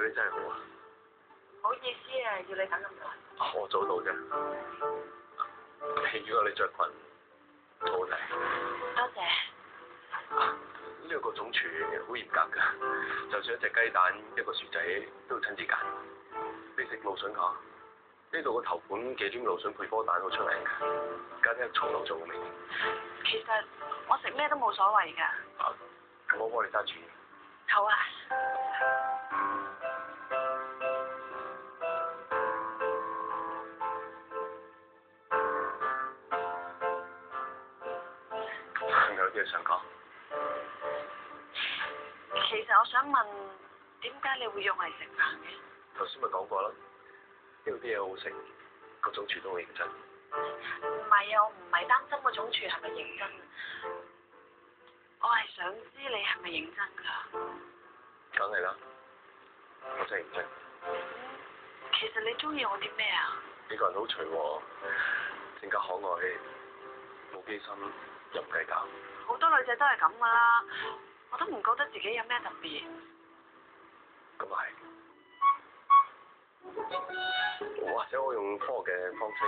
對你真係好啊！唔好意思啊，要你等咁耐。我早到啫。如果你着裙，好好睇。多謝。呢個總廚好嚴格㗎，就算一隻雞蛋、一個薯仔都要親自揀。你食蘆筍㗎？呢度個頭盤忌廉蘆筍配波蛋好出名㗎，家姐從頭做嘅味。其實我食咩都冇所謂㗎。咁我幫你揸住。好啊。有啲嘢想講。其實我想問，點解你會約我嚟食飯嘅？頭先咪講過啦，呢度啲嘢好食，個總廚都好認真。唔係啊，我唔係擔心個總廚係咪認真，我係想知你係咪認真㗎？梗係啦，我真係認真。其實你中意我啲咩啊？呢個人好隨和，性格可愛，冇機心，又唔計較。好多女仔都係咁㗎啦，我都唔覺得自己有咩特別。咁係。或者我用科學嘅方式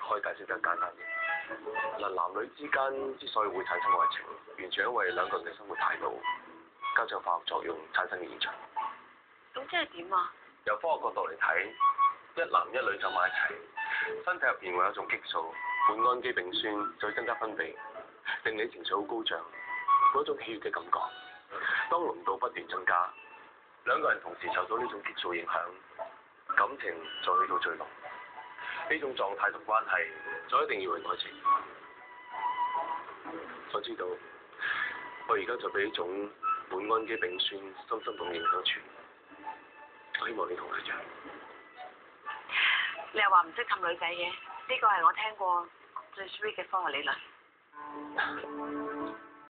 可以解釋得簡單啲。嗱，男女之間之所以會產生愛情，完全因為兩個人嘅生活態度加上化學作用產生嘅現象。咁即係點啊？由科學角度嚟睇，一男一女走埋一齊，身體入邊會有一種激素會氨基丙酸就會增加分泌，令你情緒好高漲，嗰種喜悅嘅感覺。當濃度不斷增加，兩個人同時受到呢種激素影響，感情就去到最濃。呢種狀態同關係就一定要係愛情。我知道，我而家就俾呢種本氨基丙酸深深咁影響住。我希望你同佢一樣。你又話唔識氹女仔嘅，呢個係我聽過最 sweet 嘅科學理論。